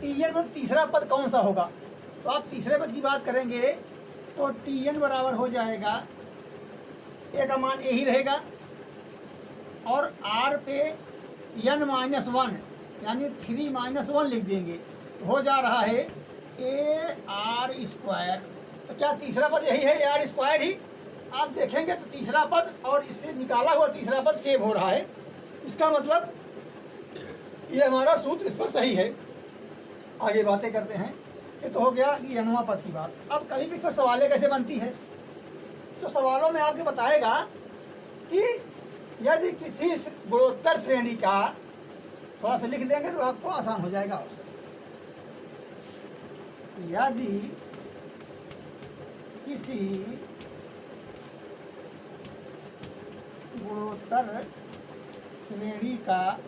Tn में तीसरा पद कौन सा होगा। तो आप तीसरे पद की बात करेंगे तो Tn बराबर हो जाएगा, ए का मान ए ही रहेगा और r पे n-1 यानी 3-1 लिख देंगे, हो जा रहा है ए आर स्क्वायर। तो क्या तीसरा पद यही है, ए आर स्क्वायर ही। आप देखेंगे तो तीसरा पद और इससे निकाला हुआ तीसरा पद सेम हो रहा है। इसका मतलब ये हमारा सूत्र इस पर सही है। आगे बातें करते हैं। ये तो हो गया कि 99 पद की बात। अब कभी भी इस पर सवालें कैसे बनती है, तो सवालों में आपके बताएगा कि यदि किसी गुणोत्तर श्रेणी का, थोड़ा सा लिख देंगे तो आपको आसान हो जाएगा। यदि किसी गुणोत्तर श्रेणी का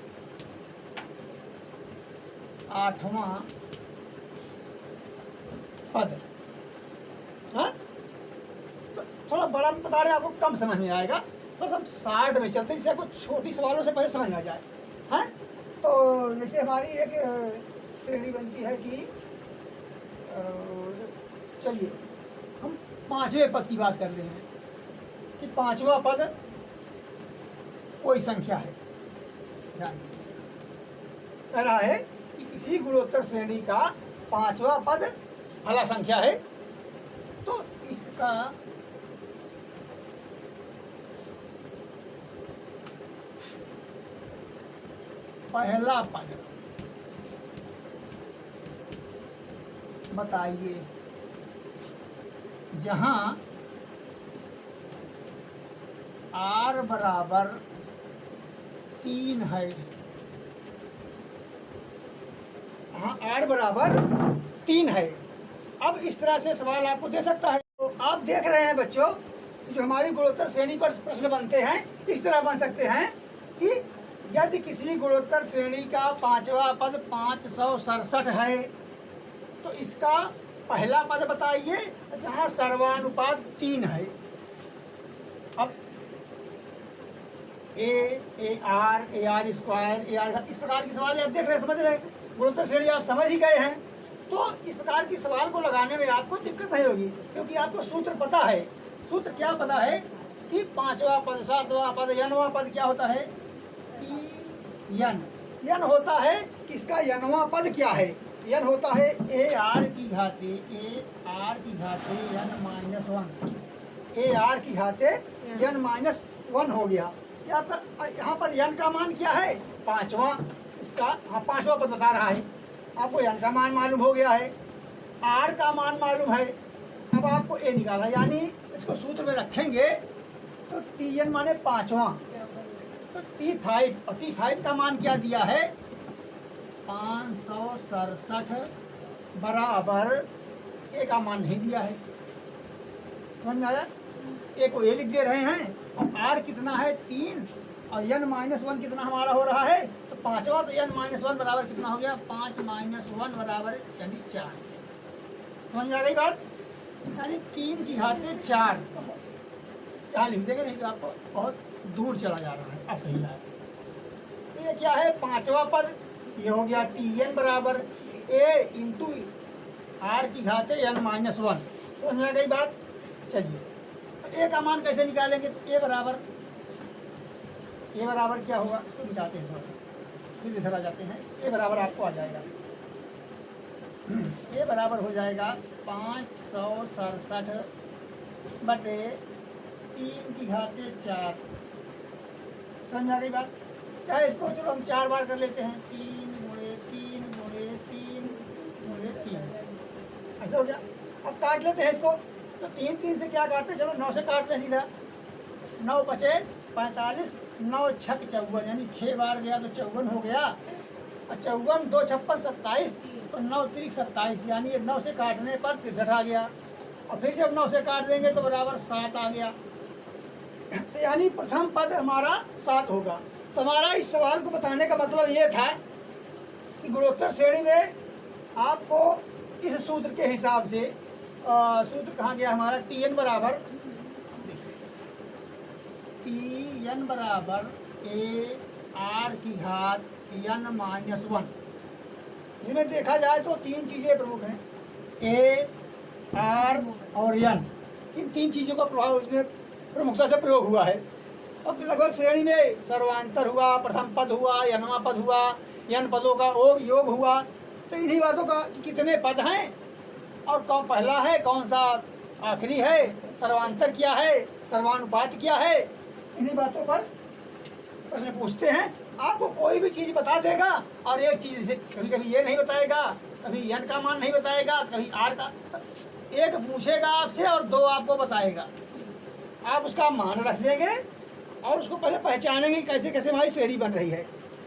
8वां पद, हाँ, तो थोड़ा बड़ा बता रहे हैं, आपको कम समझ में आएगा। तो हम 60 में चलते हैं, इससे आपको छोटी सवालों से पहले समझ में आ जाए। हाँ, तो जैसे हमारी एक श्रेणी बनती है कि चलिए हम 5वें पद की बात कर रहे हैं कि 5वां पद कोई संख्या है। ध्यान दीजिए, कह रहा है कि किसी गुणोत्तर श्रेणी का 5वां पद फला संख्या है, तो इसका पहला पद बताइए जहां r बराबर 3 है। हाँ, r बराबर 3 है। अब इस तरह से सवाल आपको दे सकता है। तो आप देख रहे हैं बच्चों, जो हमारी गुणोत्तर श्रेणी पर प्रश्न बनते हैं इस तरह बन सकते हैं कि यदि किसी गुणोत्तर श्रेणी का पांचवा पद 567 है तो इसका पहला पद बताइए जहां सर्वानुपात 3 है। अब ए आर स्क्वायर इस प्रकार के सवाल आप देख रहे हैं, समझ रहे हैं, गुणोत्तर श्रेणी आप समझ ही गए हैं। तो इस प्रकार की सवाल को लगाने में आपको दिक्कत नहीं होगी, क्योंकि आपको सूत्र पता है। सूत्र क्या पता है कि पांचवा पद, सातवां पद, यनवां पद क्या होता है, यन होता है। इसका यनवां पद क्या है, यन होता है ए आर की घाते यन -1 हो गया। यहाँ पर यन का मान क्या है, पांचवा। इसका हाँ पांचवा पद बता रहा है। आपको यन का मान मालूम हो गया है, आर का मान मालूम है। अब आपको ए निकाला, यानी इसको सूत्र में रखेंगे तो टी एन माने पांचवा, तो T5 और T5 का मान क्या दिया है, 567 बराबर ए का मान नहीं दिया है। समझ में आया? ए को ए लिख दे रहे हैं और आर कितना है 3 और n -1 कितना हमारा हो रहा है, तो पांचवा, तो n -1 बराबर कितना हो गया, 5 -1 बराबर यानी 4। समझ में आ गई बात? यानी 3 की घाते 4 यहाँ लिख देंगे, नहीं तो आपको बहुत दूर चला जा रहा है। अब सही है, ये क्या है, पांचवा पद, ये हो गया Tn बराबर a इंटू आर की घाते n -1। समझ में आ गई बात? चलिए, तो ए का मान कैसे निकालेंगे, तो ए बराबर क्या होगा, इसको निकालते हैं थोड़ा सा, फिर इधर आ जाते हैं। ए बराबर आपको आ जाएगा, ए बराबर हो जाएगा 567 बटे 3 की घाते 4। समझ आ गई बात? चाहे इसको चलो हम 4 बार कर लेते हैं, 3 गुणे 3 गुणे 3 गुणे 3, ऐसा हो गया। अब काट लेते हैं इसको, तो 3 से क्या काटते हैं, चलो 9 से काटते हैं सीधा। 9 बचे 45, 9 छक 54, यानी 6 बार गया तो 54 हो गया। और 54 2 56 27, तो 9 3 27, यानी 9 से काटने पर 63 आ गया। और फिर जब 9 से काट देंगे तो बराबर 7 आ गया। तो यानी प्रथम पद हमारा 7 होगा। तो हमारा इस सवाल को बताने का मतलब ये था कि गुणोत्तर श्रेणी में आपको इस सूत्र के हिसाब से, सूत्र कहाँ गया हमारा, Tn बराबर, देखिए Tn बराबर ए आर की घात n -1। इसमें देखा जाए तो 3 चीज़ें प्रमुख हैं, ए आर और n। इन 3 चीज़ों का प्रभाव इसमें प्रमुखता से प्रयोग हुआ है। अब लगभग श्रेणी में सर्वांतर हुआ, प्रथम पद हुआ, यनवा पद हुआ, यन पदों का और योग हुआ। तो इन्हीं बातों का कितने पद हैं और कौन पहला है, कौन सा आखिरी है, सर्वांतर क्या है, सर्वानुपात क्या है, इन्हीं बातों पर प्रश्न पूछते हैं। आपको कोई भी चीज़ बता देगा और एक चीज़ जैसे कभी कभी ये नहीं बताएगा, कभी यन का मान नहीं बताएगा, कभी आर का, एक पूछेगा आपसे और 2 आपको बताएगा। आप उसका मान रख देंगे और उसको पहले पहचानेंगे कैसे कैसे हमारी श्रेणी बन रही है।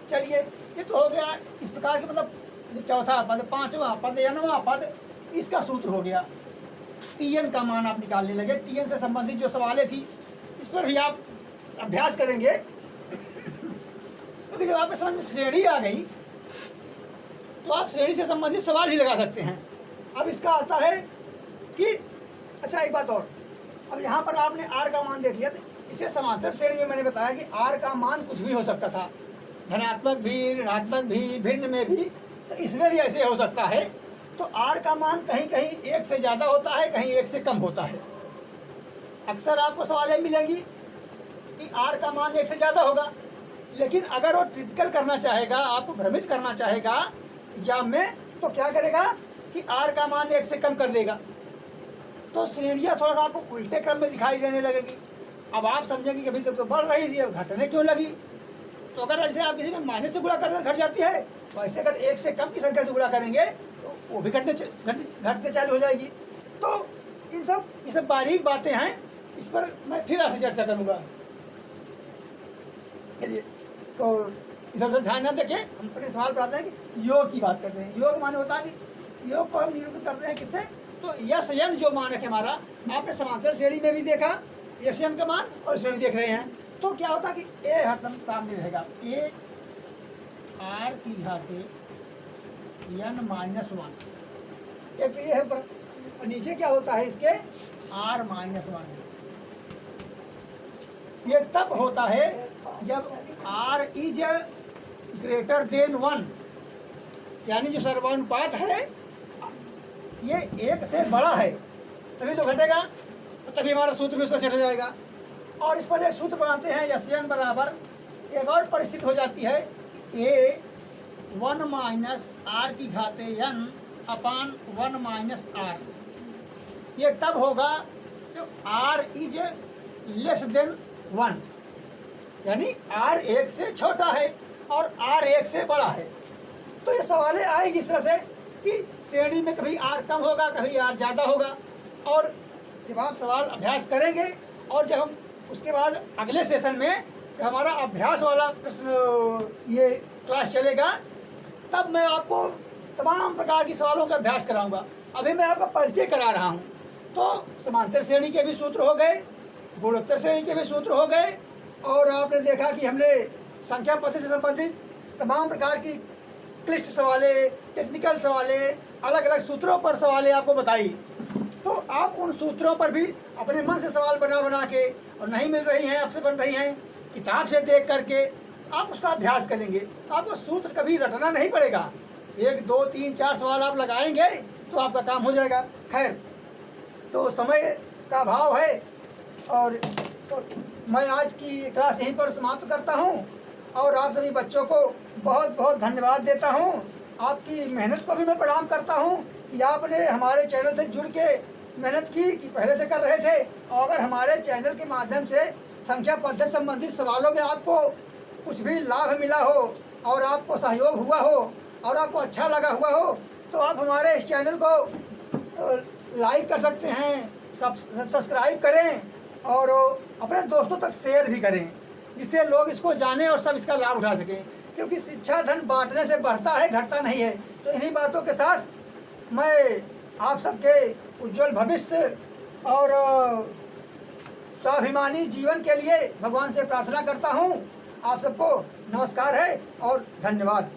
चलिए, ये तो हो गया इस प्रकार के, मतलब चौथा पद, पांचवा पद, यनवा पद, इसका सूत्र हो गया। Tn का मान आप निकालने लगे। Tn से संबंधित जो सवालें थी इस पर भी आप अभ्यास करेंगे। क्योंकि जब आपके समझ में श्रेणी आ गई तो आप श्रेणी से संबंधित सवाल भी लगा सकते हैं। अब इसका आता है कि अच्छा एक बात और, अब यहाँ पर आपने r का मान देख लिया, तो इसे समांतर श्रेणी में मैंने बताया कि r का मान कुछ भी हो सकता था, धनात्मक भी, ऋणात्मक भी, भिन्न में भी। तो इसमें भी ऐसे हो सकता है। तो r का मान कहीं कहीं 1 से ज़्यादा होता है, कहीं 1 से कम होता है। अक्सर आपको सवालें मिलेंगी कि r का मान 1 से ज़्यादा होगा, लेकिन अगर वो ट्रिपिकल करना चाहेगा, आपको भ्रमित करना चाहेगा एग्जाम में, तो क्या करेगा कि r का मान 1 से कम कर देगा। तो श्रेणियाँ थोड़ा सा आपको उल्टे क्रम में दिखाई देने लगेगी। अब आप समझेंगे कि अभी तक तो बढ़ रही थी, अब घटने क्यों लगी। तो अगर ऐसे आप किसी में माइनस से गुणा करते घट जाती है, वैसे अगर 1 से कम की संख्या से गुणा करेंगे तो वो भी घटते चालू हो जाएगी। तो ये सब बारीक बातें हैं, इस पर मैं फिर आपसे चर्चा करूँगा। चलिए, तो इधर उधर ध्यान न देके हम अपने सवाल पर आते हैं कि योग की बात करते हैं। योग माने होता है कि योग को हम निरूपित करते हैं किससे? तो यस यन जो मान है हमारा, आपने समांतर श्रेणी में भी देखा यस यन का मान, और इसमें भी देख रहे हैं। तो क्या होता है कि ए हरदम सामने रहेगा, ए आर की घाते n माइनस 1। एक तो ये है ऊपर, और नीचे क्या होता है इसके r माइनस 1। ये तब होता है जब r इज ग्रेटर देन 1, यानी जो सर्वानुपात है ये 1 से बड़ा है, तभी तो घटेगा, तो तभी हमारा सूत्र भी उसका सेट हो जाएगा। और इस पर एक सूत्र बनाते हैं, यस एन बराबर एक और परिस्थिति हो जाती है, ए 1 माइनस आर की घाते n अपान 1 माइनस आर। ये तब होगा जब r इज लेस देन 1, यानी r 1 से छोटा है और r 1 से बड़ा है। तो ये सवालें आएगी इस तरह से कि श्रेणी में कभी r कम होगा, कभी r ज़्यादा होगा। और जब आप सवाल अभ्यास करेंगे और जब हम उसके बाद अगले सेशन में हमारा अभ्यास वाला प्रश्न ये क्लास चलेगा, तब मैं आपको तमाम प्रकार की सवालों का अभ्यास कराऊंगा। अभी मैं आपका परिचय करा रहा हूं। तो समांतर श्रेणी के भी सूत्र हो गए, गुणोत्तर श्रेणी के भी सूत्र हो गए, और आपने देखा कि हमने संख्या पद्धति से संबंधित तमाम प्रकार की क्लिष्ट सवालें, टेक्निकल सवालें, अलग अलग सूत्रों पर सवालें आपको बताई। तो आप उन सूत्रों पर भी अपने मन से सवाल बना के, और नहीं मिल रही हैं, आपसे बन रही हैं, किताब से देख करके आप उसका अभ्यास करेंगे। आपको सूत्र कभी रटना नहीं पड़ेगा, 1 2 3 4 सवाल आप लगाएंगे तो आपका काम हो जाएगा। खैर, तो समय का अभाव है, और तो मैं आज की क्लास यहीं पर समाप्त करता हूं, और आप सभी बच्चों को बहुत बहुत धन्यवाद देता हूं। आपकी मेहनत को भी मैं प्रणाम करता हूं कि आपने हमारे चैनल से जुड़ के मेहनत की, कि पहले से कर रहे थे। और अगर हमारे चैनल के माध्यम से संख्या पद्धति संबंधित सवालों में आपको कुछ भी लाभ मिला हो, और आपको सहयोग हुआ हो, और आपको अच्छा लगा हुआ हो, तो आप हमारे इस चैनल को लाइक कर सकते हैं, सब्सक्राइब करें, और अपने दोस्तों तक शेयर भी करें, जिससे लोग इसको जानें और सब इसका लाभ उठा सकें। क्योंकि शिक्षा धन बांटने से बढ़ता है, घटता नहीं है। तो इन्हीं बातों के साथ मैं आप सबके उज्जवल भविष्य और स्वाभिमानी जीवन के लिए भगवान से प्रार्थना करता हूँ। आप सबको नमस्कार है और धन्यवाद।